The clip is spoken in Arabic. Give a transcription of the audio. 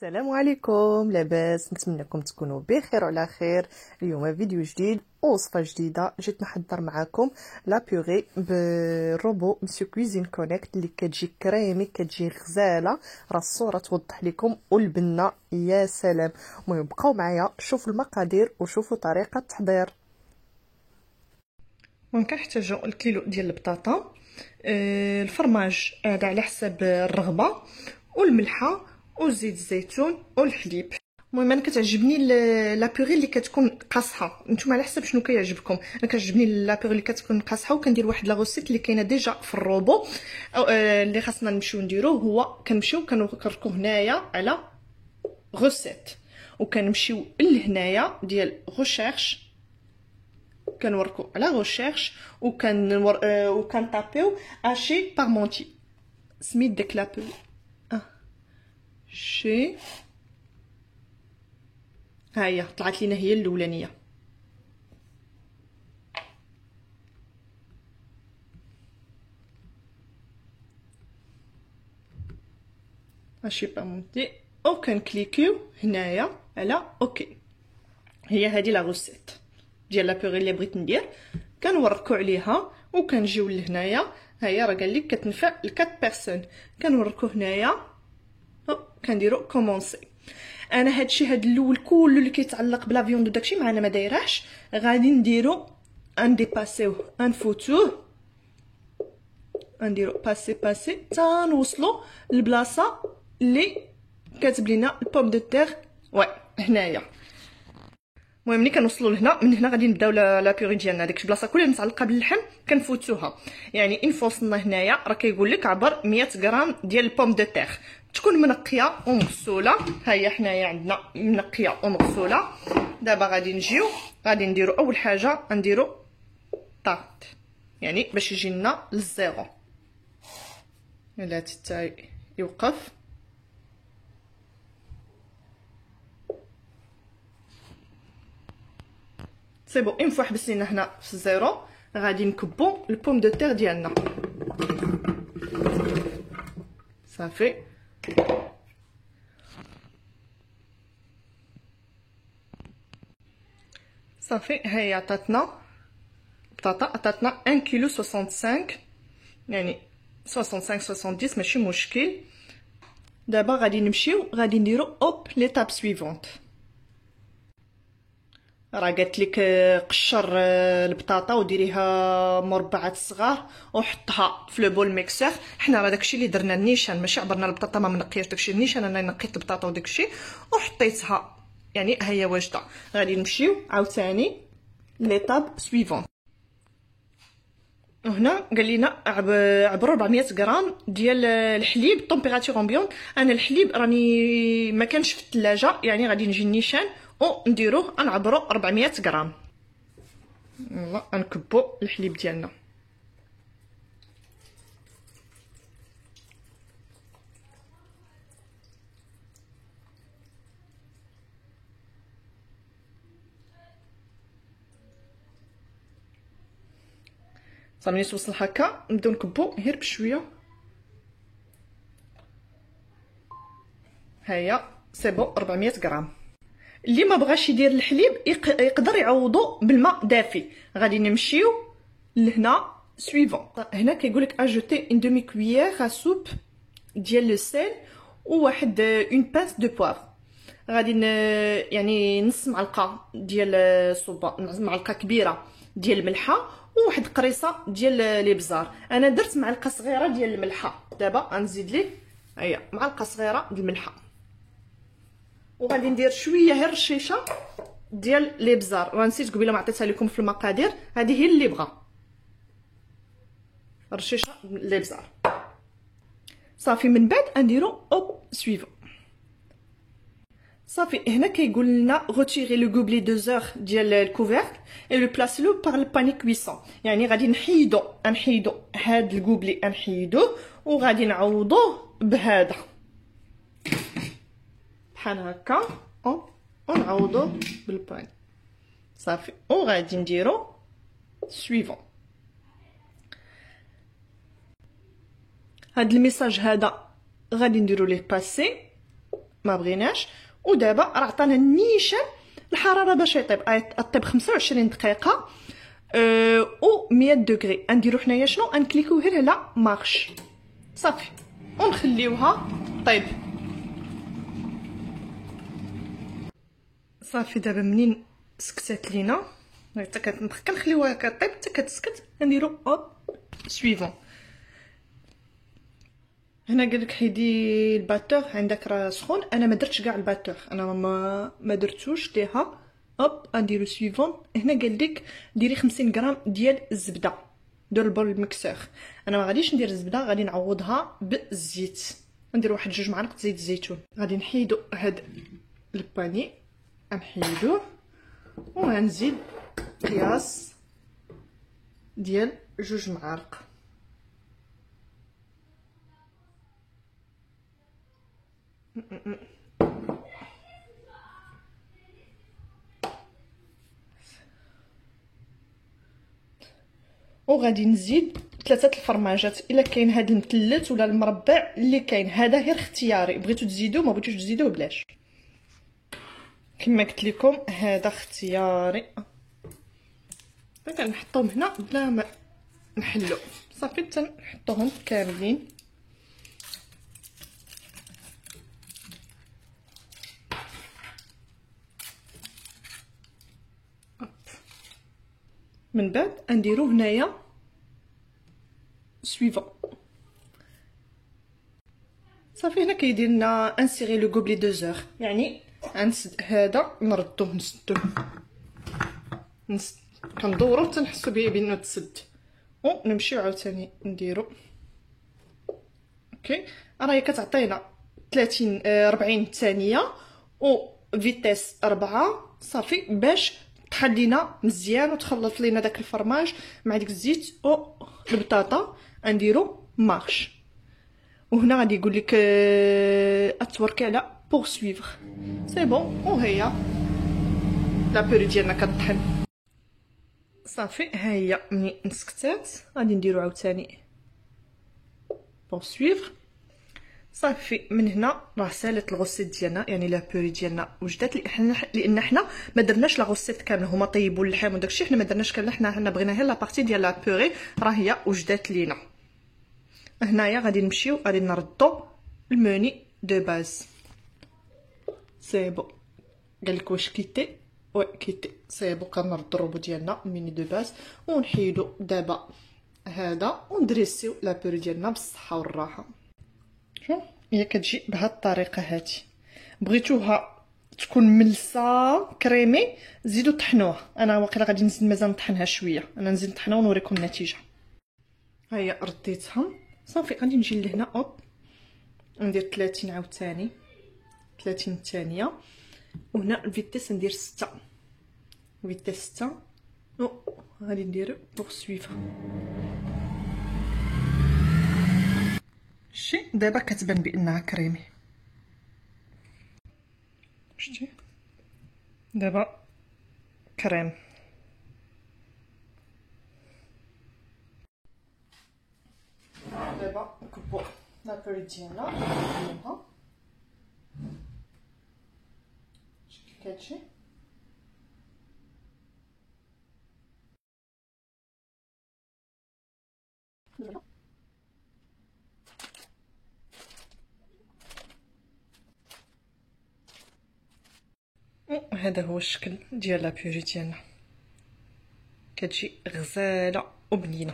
السلام عليكم، لاباس؟ نتمنىكم تكونوا بخير وعلى خير. اليوم فيديو جديد ووصفه جديده. جيت نحضر معكم لا بيغي بالروبو مسيو كويزين كونيكت اللي كتجي كريمي، كتجي غزاله، راه الصوره توضح لكم والبنه يا سلام. المهم بقاو معايا شوفوا المقادير وشوفوا طريقه التحضير. كنحتاجوا الكيلو ديال البطاطا، الفرماج هذا على حسب الرغبه، والملحه وزيت الزيتون والحليب. المهم انا كتعجبني لا بيغي اللي كتكون قاصحه، نتوما على حسب شنو كيعجبكم. انا كتعجبني لا بيغي اللي كتكون قاصحه، وكندير واحد لا غوسيت اللي كاينه ديجا في الروبو اللي خاصنا نمشيو نديروه. هو كنمشيو كنركو هنايا على غوسيت، وكنمشيو لهنايا ديال غوشيرش، كنوركو على غوشيرش وكنطابيو اشي بارمونتي سميت داك لابل شي. هاهي طلعت لينا هي الاولانيه. اشي بارمونتي او كنكليكيو هنايا على اوكي. هي هذه لا غوسيت ديال لا بيغي اللي بغيت ندير، كنوركو عليها وكنجيو لهنايا. هيا راه قال لك كتنفع ل4 بيرسون. كنوركو هنايا كنديرو كومونسي. انا هادشي هاد الاول كله اللي كيتعلق بلا فيوند وداكشي معنا ما دايرهش، غادي نديرو انديباسيوه انفوتوه، نديرو باسي تنوصلو للبلاصه اللي كاتب لينا البوم دو تيغ هنايا. المهم ملي كنوصلوا لهنا، من هنا غادي نبداو لا بيغي ديالنا. ديك البلاصه كلها متعلقه باللحم كنفوتوها. يعني ان وصلنا هنايا راه كيقول لك عبر 100 غرام ديال البوم دو تيغ، تكون منقيه ومغسوله. ها هي حنايا عندنا منقيه ومغسوله. دابا غادي نجيو غادي نديرو اول حاجه نديرو طاط، يعني باش يجي لنا للزيرو. الا حتى يوقف سي بون. اون فوا حبسينا هنا في الزيرو غادي نكبو البوم دو تيغ ديالنا. صافي صافي. هيا عطاتنا بطاطا، عطاتنا 1 كيلو 65، يعني 65 70 ماشي مشكل. دابا غادي نمشيو غادي نديرو اوب ليتاب سويفونت. راه قالت لك قشر البطاطا وديريها مربعات صغار وحطها في لو بول ميكسور. حنا راه داكشي اللي درنا النيشان، ماشي عبرنا البطاطا ما منقياش داكشي النيشان. انا نقيت البطاطا وداكشي وحطيتها، يعني ها هي واجده. غادي نمشيو عاوتاني ليطاب سويفون. وهنا قال لنا عبر 400 غرام ديال الحليب طومبيراتور امبيون. انا الحليب راني ما كانش في الثلاجه، يعني غادي نجي النيشان ونديروه نعبرو 400 غرام. يلا نكبو الحليب ديالنا. صافي ملي توصل هكا نبداو نكبو غير بشويه. هيا سي بون 400 غرام. اللي ما بغاش يدير الحليب يقدر يعوضو بالماء دافي. غادي نمشيو لهنا سويفون. هنا كيقولك اجوتي ان دومي كويير سوب ديال لو سيل وواحد اون بانس دو بوافر. غادي يعني نص معلقه ديال الصوبه، معلقه كبيره ديال الملحه وواحد قريصه ديال الابزار. انا درت معلقه صغيره ديال الملحه. دابا غنزيد ليه هيا معلقه صغيره ديال الملحه، وغادي ندير شويه غير رشيشه ديال الابزار. راه نسيت قبيله ما عطيتها لكم في المقادير، هذه هي اللي بغا رشيشه الابزار. صافي من بعد نديرو اوب سويفون. صافي هنا كيقول لنا روتيري لو غوبلي 2 زور ديال الكوفرت اي لو بلاسلو بار الباني كويسون. يعني غادي نحيدو هاد الغوبلي نحيدوه وغادي نعوضوه بهذا بحال هكا ونعوضوه بالباني. صافي وغادي نديرو سويفون. هاد الميساج هذا غادي نديرو ليه باسي ما بغيناش. ودابا راه عطانا النيشان الحراره باش يطيب 25 دقيقه و 100 دوغري. نديرو حنايا شنو؟ نكليكو غير على مارش صافي ونخليوها طيب. صافي دابا منين سكتات لينا حتى كنخليوها كطيب حتى كتسكت نديرو اوب سويفون. هنا قالك حيدي الباتور عندك راه سخون. انا ما درتش كاع الباتور، انا ما درتوش ليها. هوب نديرو سويفون. هنا قالك ديري 50 غرام ديال الزبده ديال البول المكسور. انا ما غاديش ندير الزبده، غادي نعوضها بالزيت. ندير واحد 2 معالق زيت الزيتون. غادي نحيدو هاد الباني نحيدوه وغنزيد قياس ديال 2 معالق. وغادي نزيد 3 الفرماجات الا كاين هذا المثلث ولا المربع اللي كاين. هذا غير اختياري، بغيتو تزيدوه ما بغيتوش تزيدوه بلاش. كما قلت لكم هذا اختياري. كنحطوهم هنا بلا ما نحلو صافي تنحطوهم كاملين. من بعد نديرو هنايا سويفون صافي. هنا كيدير لنا انسيري لو غوبلي 2 زور، يعني غنسد هذا نردوه نسدوه كندورو حتى نحسو به بانه تسد ونمشيو عاوتاني نديرو اوكي. راهي كتعطينا 40 ثانيه و فيتيس 4 صافي باش طحن لينا مزيان وتخلط لينا داك الفرماج مع ديك الزيت او البطاطا. نديرو مارش. وهنا غادي يقول لك اتوركي على بورسويفر سي بون. وهي لا بوري ديالنا كطحن صافي. ها هي ملي نسكتات غادي نديرو عاوتاني بورسويفر صافي. من هنا راه سالت الغوسيت ديالنا، يعني لا بوري ديالنا وجدات. لان حنا ما درناش لا غوسيت كامله، هما طيبوا اللحم وداكشي حنا ما درناش كامله. حنا بغينا غير لا بارتي ديال لا بوري راه هي وجدات لينا. هنايا غادي نمشيو غادي نردو الموني دو باز سي بون. قالك واش كيتي وي كيتي سي بون. كنردو الروبو ديالنا الموني دو باز ونحيدو دابا هذا وندريسيو لا بوري ديالنا بالصحه والراحه. شوف هي كتجي بهاد الطريقه هادي. بغيتوها تكون ملسه كريمي زيدوا طحنوها. انا واقيلا غادي نزيد مازال نطحنها شويه. انا نزيد نطحنها ونوريكم النتيجه. ها هي رديتها صافي. غادي نجي لهنا اوب ندير 30 عاوتاني 30 ثانيه. وهنا الفيتيس ندير 6 فيتيس 6 غادي نديرو بورسويفر. شتي دابا كتبان بانها كريمي. شتي دابا كريم. دابا نكبو لا بوري ديالنا نديروها كيف كتجي. هذا هو الشكل ديال لا بوري ديالنا. كتجي غزاله وبنينه.